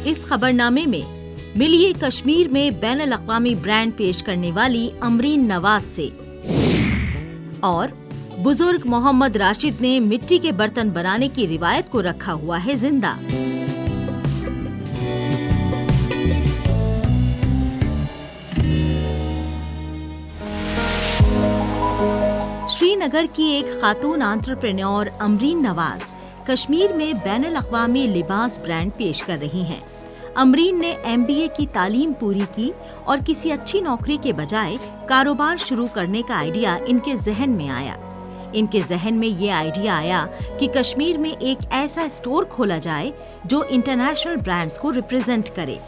इस खबरनामे में मिलिए कश्मीर में बैनुल अक़वामी ब्रांड पेश करने वाली अमरीन नवाज से, और बुजुर्ग मोहम्मद राशिद ने मिट्टी के बर्तन बनाने की रिवायत को रखा हुआ है जिंदा। श्रीनगर की एक खातून एंटरप्रेन्योर अमरीन नवाज कश्मीर में बैनुल अक़वामी लिबास ब्रांड पेश कर रही हैं। अमरीन ने MBA की तालीम पूरी की और किसी अच्छी नौकरी के बजाय कारोबार शुरू करने का आइडिया इनके जहन में आया। इनके जहन में ये आइडिया आया कि कश्मीर में एक ऐसा स्टोर खोला जाए जो इंटरनेशनल ब्रांड्स को रिप्रेजेंट करे।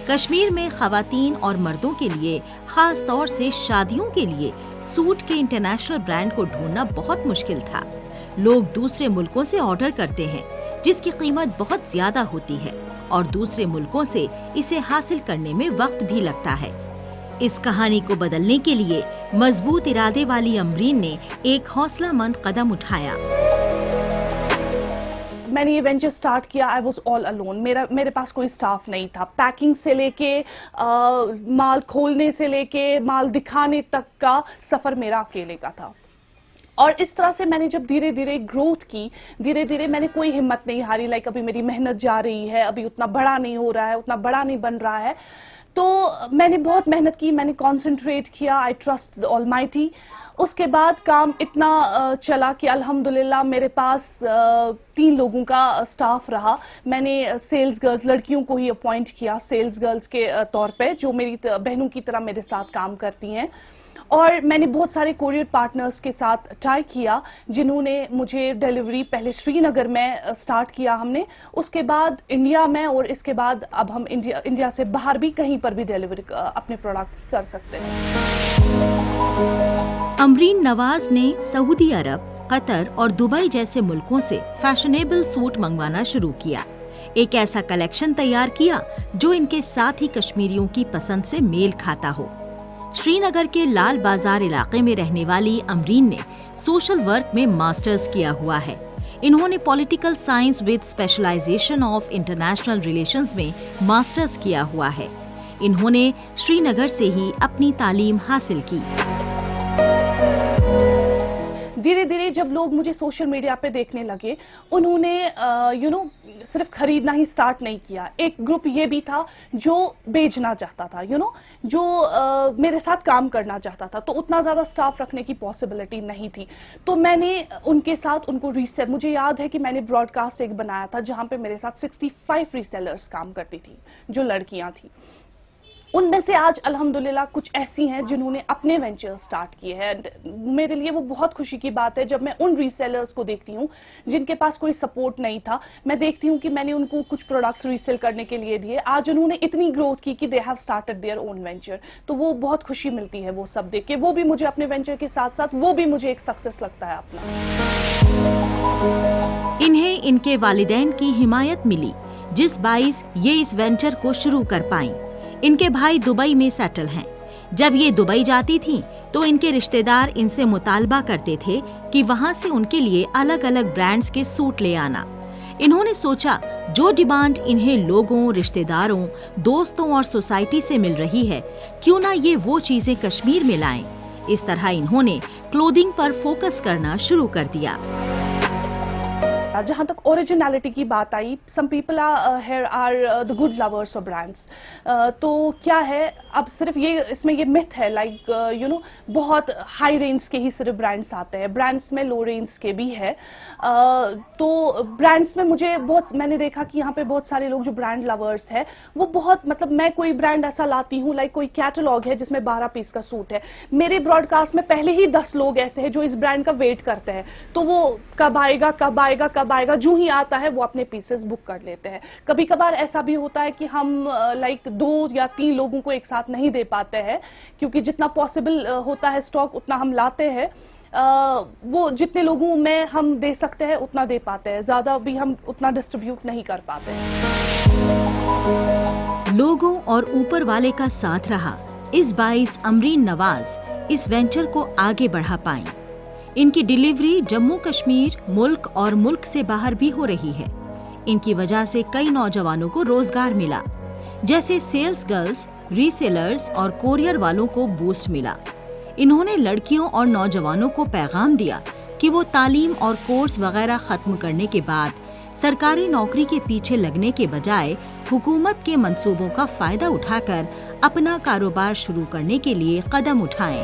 कश्मीर में खवातीन और मर्दों के लिए, खास तौर से शादियों के लिए सूट के इंटरनेशनल ब्रांड को ढूंढना बहुत मुश्किल था। लोग दूसरे मुल्कों से ऑर्डर करते हैं, जिसकी कीमत बहुत ज्यादा होती है और दूसरे मुल्कों से इसे हासिल करने में वक्त भी लगता है। इस कहानी को बदलने के लिए मजबूत इरादे वाली अमरीन ने एक हौसलामंद कदम उठाया। मैंने ये वेंचर स्टार्ट किया, आई वॉज ऑल अलोन। मेरे पास कोई स्टाफ नहीं था। पैकिंग से लेके माल खोलने से लेके माल दिखाने तक का सफर मेरा अकेले का था। और इस तरह से मैंने जब धीरे धीरे ग्रोथ की, धीरे धीरे मैंने कोई हिम्मत नहीं हारी। लाइक अभी मेरी मेहनत जा रही है, अभी उतना बड़ा नहीं हो रहा है, उतना बड़ा नहीं बन रहा है, तो मैंने बहुत मेहनत की, मैंने कॉन्सेंट्रेट किया। I trust the almighty. उसके बाद काम इतना चला कि अल्हम्दुलिल्लाह मेरे पास 3 लोगों का स्टाफ रहा। मैंने सेल्स गर्ल्स, लड़कियों को ही अपॉइंट किया सेल्स गर्ल्स के तौर पे, जो मेरी बहनों की तरह मेरे साथ काम करती हैं। और मैंने बहुत सारे कोरियर पार्टनर्स के साथ टाई किया, जिन्होंने मुझे डिलीवरी पहले श्रीनगर में स्टार्ट किया हमने, उसके बाद इंडिया में, और इसके बाद अब हम इंडिया से बाहर भी कहीं पर भी डिलीवरी अपने प्रोडक्ट कर सकते हैं। अमरीन नवाज ने सऊदी अरब, कतर और दुबई जैसे मुल्कों से फैशनेबल सूट मंगवाना शुरू किया। एक ऐसा कलेक्शन तैयार किया जो इनके साथ ही कश्मीरियों की पसंद से मेल खाता हो। श्रीनगर के लाल बाजार इलाके में रहने वाली अमरीन ने सोशल वर्क में मास्टर्स किया हुआ है। इन्होंने political science with specialisation of international relations में मास्टर्स किया हुआ है। इन्होंने श्रीनगर से ही अपनी तालीम हासिल की। धीरे धीरे जब लोग मुझे सोशल मीडिया पे देखने लगे, उन्होंने सिर्फ खरीदना ही स्टार्ट नहीं किया। एक ग्रुप ये भी था जो बेचना चाहता था, जो मेरे साथ काम करना चाहता था। तो उतना ज़्यादा स्टाफ रखने की पॉसिबिलिटी नहीं थी। तो मैंने उनके साथ उनको रीसेल, मुझे याद है कि मैंने ब्रॉडकास्ट एक बनाया था जहाँ पे मेरे साथ 65 रीसेलर्स काम करती थी, जो लड़कियाँ थी। उनमें से आज अल्हम्दुलिल्लाह कुछ ऐसी हैं जिन्होंने अपने वेंचर स्टार्ट किए हैं। मेरे लिए वो बहुत खुशी की बात है जब मैं उन रीसेलर्स को देखती हूँ जिनके पास कोई सपोर्ट नहीं था। मैं देखती हूँ कि मैंने उनको कुछ प्रोडक्ट्स रीसेल करने के लिए दिए, आज उन्होंने इतनी ग्रोथ की कि they have started their own venture. तो वो बहुत खुशी मिलती है वो सब देख के। वो भी मुझे अपने वेंचर के साथ साथ वो भी मुझे एक सक्सेस लगता है अपना। इन्हें इनके वालिदैन की हिमायत मिली, जिस बाइस ये इस वेंचर को शुरू कर पाईं। इनके भाई दुबई में सेटल हैं। जब ये दुबई जाती थीं, तो इनके रिश्तेदार इनसे मुतालबा करते थे कि वहाँ से उनके लिए अलग अलग ब्रांड्स के सूट ले आना। इन्होंने सोचा जो डिमांड इन्हें लोगों, रिश्तेदारों, दोस्तों और सोसाइटी से मिल रही है, क्यों ना ये वो चीजें कश्मीर में लाएं। इस तरह इन्होंने क्लोथिंग पर फोकस करना शुरू कर दिया। जहाँ तक ओरिजिनलिटी की बात आई, some people are the good lovers of brands. तो क्या है, अब सिर्फ ये इसमें ये मिथ है, लाइक बहुत हाई रेंज के ही सिर्फ ब्रांड्स आते हैं। ब्रांड्स में लो रेंज के भी है। तो ब्रांड्स में मैंने देखा कि यहाँ पे बहुत सारे लोग जो ब्रांड लवर्स है, वो बहुत, मतलब मैं कोई ब्रांड ऐसा लाती हूँ, लाइक कोई कैटलॉग है जिसमें 12 पीस का सूट है, मेरे ब्रॉडकास्ट में पहले ही 10 लोग ऐसे हैं जो इस ब्रांड का वेट करते हैं। तो वो कब आएगा कब आएगा कब आएगा, जो ही आता है वो अपने पीसेस बुक कर लेते हैं। कभी कभार ऐसा भी होता है कि हम लाइक 2 या 3 लोगों को एक साथ नहीं दे पाते हैं, क्योंकि जितना पॉसिबल होता है स्टॉक उतना हम लाते हैं। वो जितने लोगों में हम दे सकते हैं उतना दे पाते हैं, ज्यादा भी हम उतना डिस्ट्रीब्यूट नहीं कर पाते हैं। लोगों और ऊपर वाले का साथ रहा, इस बाइस अमरीन नवाज इस वेंचर को आगे बढ़ा पाई। इनकी डिलीवरी जम्मू कश्मीर, मुल्क और मुल्क से बाहर भी हो रही है। इनकी वजह से कई नौजवानों को रोजगार मिला, जैसे सेल्स गर्ल्स, रीसेलर्स और कोरियर वालों को बूस्ट मिला। इन्होंने लड़कियों और नौजवानों को पैगाम दिया कि वो तालीम और कोर्स वगैरह खत्म करने के बाद सरकारी नौकरी के पीछे लगने के बजाय हुकूमत के मंसूबों का फायदा उठाकर अपना कारोबार शुरू करने के लिए कदम उठाएं।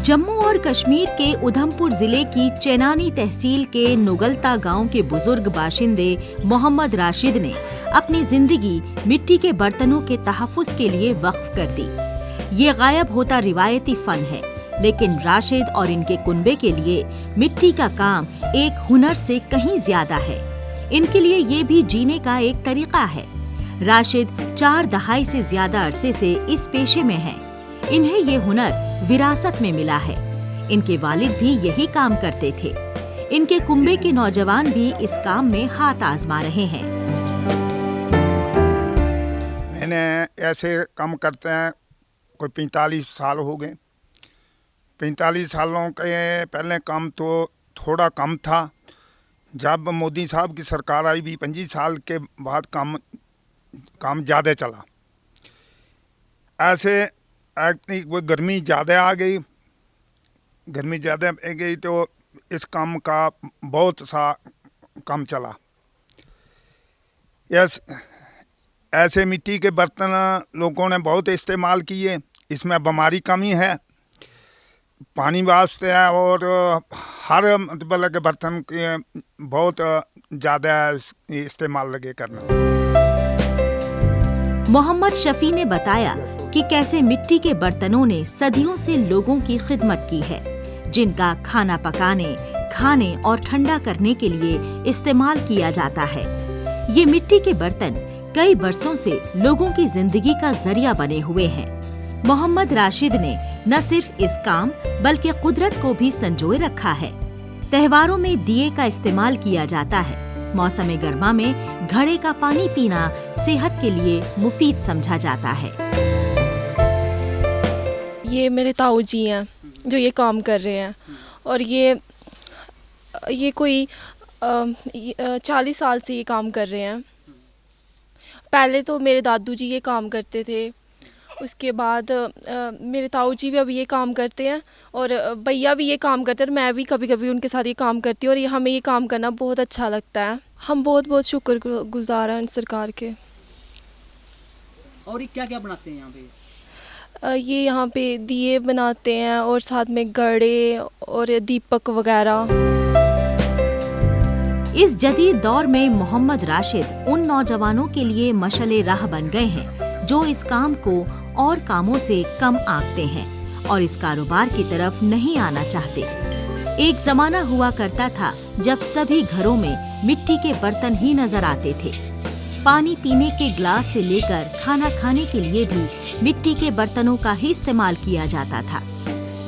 जम्मू और कश्मीर के उधमपुर जिले की चेनानी तहसील के नुगलता गांव के बुजुर्ग बाशिंदे मोहम्मद राशिद ने अपनी जिंदगी मिट्टी के बर्तनों के तहफ़्फ़ुज़ के लिए वक्फ कर दी। ये गायब होता रिवायती फन है, लेकिन राशिद और इनके कुनबे के लिए मिट्टी का काम एक हुनर से कहीं ज्यादा है। इनके लिए ये भी जीने का एक तरीका है। राशिद 4 दहाई से ज्यादा अरसे से इस पेशे में हैं। इन्हें ये हुनर विरासत में मिला है। इनके वालिद भी यही काम करते थे। इनके कुंबे के नौजवान भी इस काम में हाथ आजमा रहे हैं। मैंने ऐसे काम करते हैं कोई 45 साल हो गए। 45 सालों के पहले काम तो थोड़ा कम था। जब मोदी साहब की सरकार आई भी 25 साल के बाद काम ज़्यादा चला। ऐसे वो गर्मी ज़्यादा आ गई। गर्मी ज़्यादा आ गई तो इस काम का बहुत सा काम चला। ऐसे मिट्टी के बर्तन लोगों ने बहुत इस्तेमाल किए। इसमें बीमारी कमी है, पानी वास्ते है और हर मतलब के बर्तन के बहुत ज़्यादा इस्तेमाल लगे करना। मोहम्मद शफी ने बताया कि कैसे मिट्टी के बर्तनों ने सदियों से लोगों की खिदमत की है, जिनका खाना पकाने, खाने और ठंडा करने के लिए इस्तेमाल किया जाता है। ये मिट्टी के बर्तन कई बरसों से लोगों की जिंदगी का जरिया बने हुए हैं। मोहम्मद राशिद ने न सिर्फ इस काम बल्कि कुदरत को भी संजोए रखा है। त्योहारों में दिए का इस्तेमाल किया जाता है। मौसम गर्मा में घड़े का पानी पीना सेहत के लिए मुफीद समझा जाता है। ये मेरे ताऊ जी हैं जो ये काम कर रहे हैं और ये कोई 40 साल से ये काम कर रहे हैं। पहले तो मेरे दादू जी ये काम करते थे, उसके बाद मेरे ताऊ जी भी अब ये काम करते हैं और भैया भी ये काम करते हैं और मैं भी कभी कभी उनके साथ ये काम करती हूँ और हमें ये काम करना बहुत अच्छा लगता है। हम बहुत बहुत शुक्रगुजार हैं सरकार के। और ये क्या क्या बनाते हैं यहाँ पे? ये यहाँ पे दिए बनाते हैं और साथ में घड़े और दीपक वगैरह। इस जदीद दौर में मोहम्मद राशिद उन नौजवानों के लिए मशले राह बन गए हैं जो इस काम को और कामों से कम आंकते हैं और इस कारोबार की तरफ नहीं आना चाहते। एक जमाना हुआ करता था जब सभी घरों में मिट्टी के बर्तन ही नजर आते थे। पानी पीने के ग्लास से लेकर खाना खाने के लिए भी मिट्टी के बर्तनों का ही इस्तेमाल किया जाता था।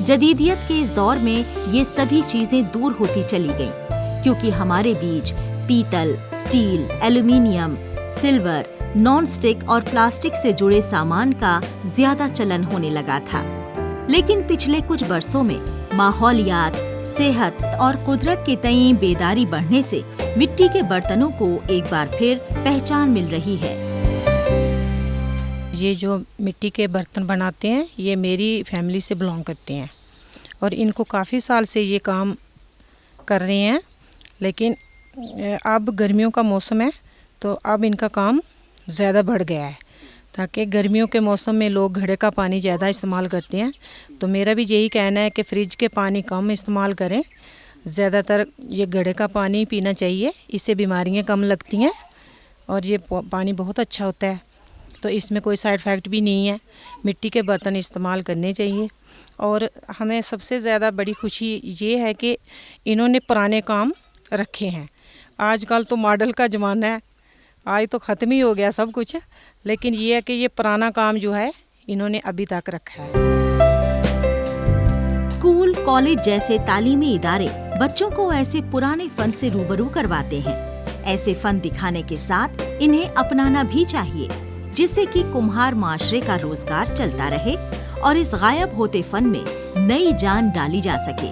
जदीदियत के इस दौर में ये सभी चीजें दूर होती चली गईं, क्योंकि हमारे बीच पीतल, steel, aluminium, silver, non stick और प्लास्टिक से जुड़े सामान का ज्यादा चलन होने लगा था। लेकिन पिछले कुछ बरसों में माहौलियात, सेहत और कुदरत के तई बेदारी बढ़ने से मिट्टी के बर्तनों को एक बार फिर पहचान मिल रही है। ये जो मिट्टी के बर्तन बनाते हैं ये मेरी फैमिली से बिलोंग करते हैं और इनको काफ़ी साल से ये काम कर रहे हैं। लेकिन अब गर्मियों का मौसम है तो अब इनका काम ज़्यादा बढ़ गया है, ताकि गर्मियों के मौसम में लोग घड़े का पानी ज़्यादा इस्तेमाल करते हैं। तो मेरा भी यही कहना है कि फ्रिज के पानी कम इस्तेमाल करें, ज़्यादातर ये घड़े का पानी पीना चाहिए, इससे बीमारियां कम लगती हैं और ये पानी बहुत अच्छा होता है। तो इसमें कोई साइड इफ़ेक्ट भी नहीं है। मिट्टी के बर्तन इस्तेमाल करने चाहिए। और हमें सबसे ज़्यादा बड़ी खुशी ये है कि इन्होंने पुराने काम रखे हैं। आजकल तो मॉडल का ज़माना है, आज तो ख़त्म ही हो गया सब कुछ, लेकिन ये है कि ये पुराना काम जो है इन्होंने अभी तक रखा है। स्कूल, कॉलेज जैसे तालीमी इदारे बच्चों को ऐसे पुराने फन से रूबरू करवाते हैं। ऐसे फन दिखाने के साथ इन्हें अपनाना भी चाहिए, जिससे कि कुम्हार माशरे का रोजगार चलता रहे और इस गायब होते फन में नई जान डाली जा सके।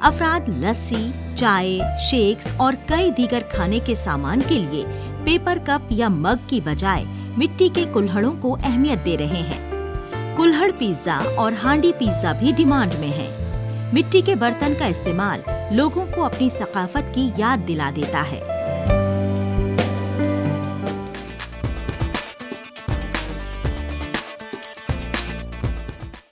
अफराद लस्सी, चाय, शेक्स और कई दीगर खाने के सामान के लिए पेपर कप या मग की बजाय मिट्टी के कुल्हड़ों को अहमियत दे रहे हैं। कुल्हड़ पिज्जा और हांडी पिज्जा भी डिमांड में है। मिट्टी के बर्तन का इस्तेमाल लोगों को अपनी सकाफत की याद दिला देता है।